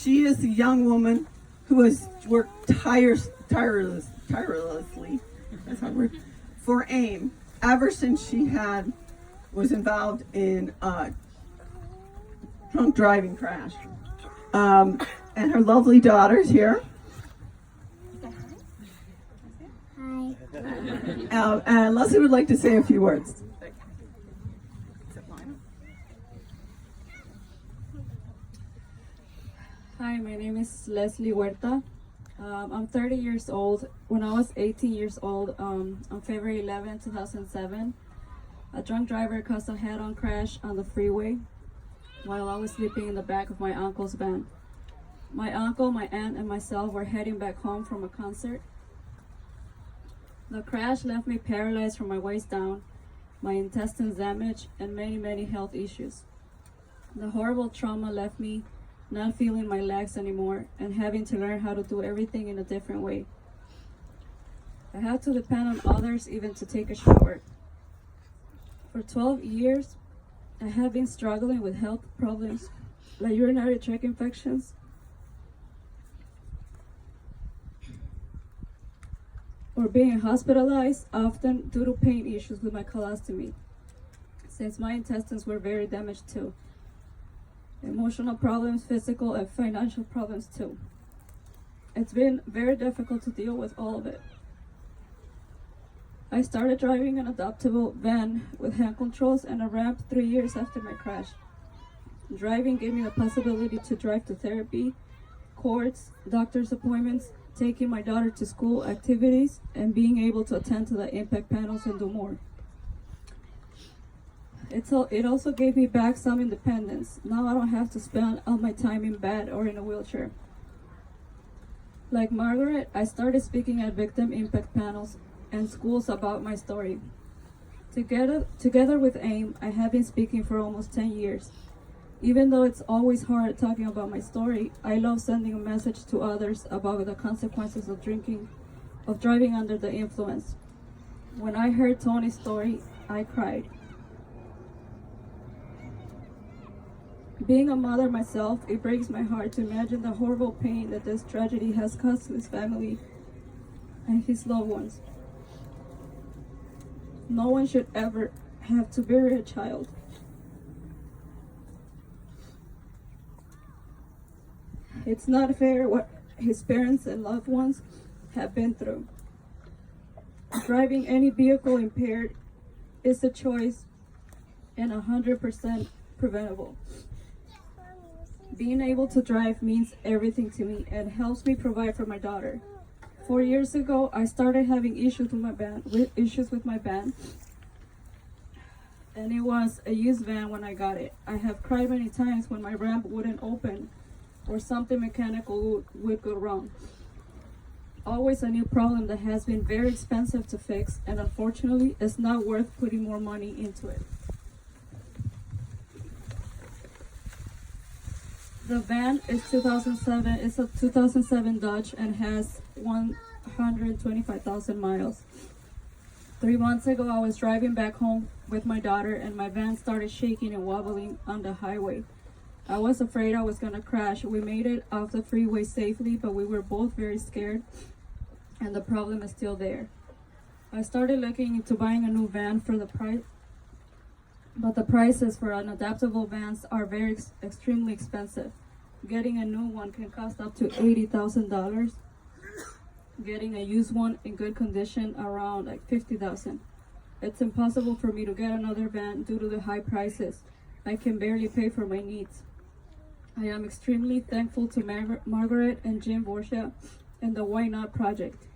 She is a young woman who has worked tirelessly, that's hard word, for AIM ever since she was involved in a drunk driving crash. And her lovely daughter's here. Hi. And Leslie would like to say a few words. Hi, my name is Leslie Huerta. I'm 30 years old. When I was 18 years old, on February 11, 2007, a drunk driver caused a head-on crash on the freeway while I was sleeping in the back of my uncle's van. My uncle, my aunt, and myself were heading back home from a concert. The crash left me paralyzed from my waist down, my intestines damaged, and many health issues. The horrible trauma left me not feeling my legs anymore and having to learn how to do everything in a different way. I had to depend on others even to take a shower. For 12 years, I have been struggling with health problems like urinary tract infections, or being hospitalized, often due to pain issues with my colostomy, since my intestines were very damaged too. Emotional problems, physical and financial problems too. It's been very difficult to deal with all of it. I started driving an adaptable van with hand controls and a ramp 3 years after my crash. Driving gave me the possibility to drive to therapy, courts, doctor's appointments, taking my daughter to school activities, and being able to attend to the impact panels and do more. It also gave me back some independence. Now I don't have to spend all my time in bed or in a wheelchair. Like Margaret, I started speaking at victim impact panels and schools about my story. Together with AIM, I have been speaking for almost 10 years. Even though it's always hard talking about my story, I love sending a message to others about the consequences of driving under the influence. When I heard Tony's story, I cried. Being a mother myself, it breaks my heart to imagine the horrible pain that this tragedy has caused his family and his loved ones. No one should ever have to bury a child. It's not fair what his parents and loved ones have been through. Driving any vehicle impaired is a choice and 100% preventable. Being able to drive means everything to me and helps me provide for my daughter. 4 years ago, I started having issues with my van, and it was a used van when I got it. I have cried many times when my ramp wouldn't open or something mechanical would go wrong. Always a new problem that has been very expensive to fix, and unfortunately, it's not worth putting more money into it. The van is 2007. It's a 2007 Dodge and has 125,000 miles. 3 months ago, I was driving back home with my daughter, and my van started shaking and wobbling on the highway. I was afraid I was gonna crash. We made it off the freeway safely, but we were both very scared, and the problem is still there. I started looking into buying a new van for the price, but the prices for unadaptable vans are extremely expensive. Getting a new one can cost up to $80,000. Getting a used one in good condition around like $50,000. It's impossible for me to get another van due to the high prices. I can barely pay for my needs. I am extremely thankful to Margaret and Jim Borsia and the Why Not Project.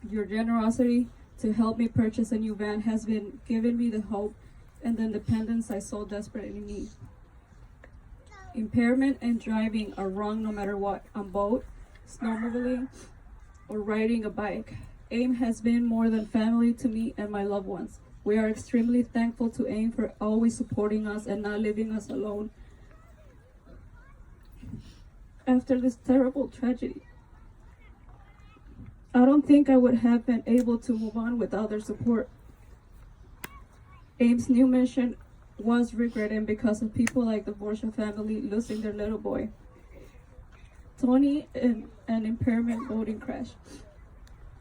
Your generosity to help me purchase a new van has been giving me the hope and the independence I so desperately need. Impairment and driving are wrong no matter what, on boat, snowmobiling, or riding a bike. AIM has been more than family to me and my loved ones. We are extremely thankful to AIM for always supporting us and not leaving us alone after this terrible tragedy. I don't think I would have been able to move on without their support. AIM's new mission was regretted because of people like the Borsia family losing their little boy. Tony in an impairment voting crash.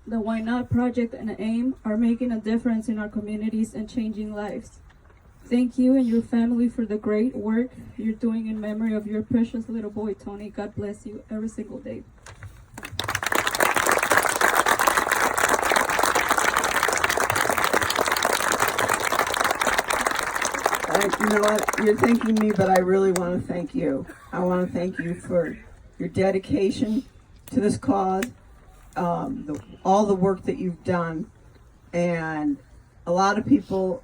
The Why Not Project and AIM are making a difference in our communities and changing lives. Thank you and your family for the great work you're doing in memory of your precious little boy, Tony. God bless you every single day. You know what? You're thanking me, but I really want to thank you. I want to thank you for your dedication to this cause, all the work that you've done. And a lot of people,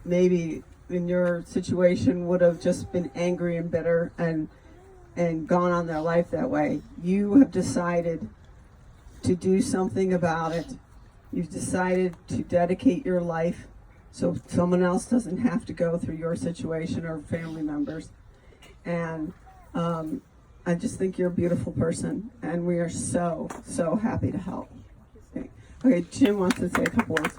maybe in your situation, would have just been angry and bitter and gone on their life that way. You have decided to do something about it. You've decided to dedicate your life so someone else doesn't have to go through your situation or family members. And I just think you're a beautiful person, and we are so, so happy to help. Okay, Jim wants to say a couple words.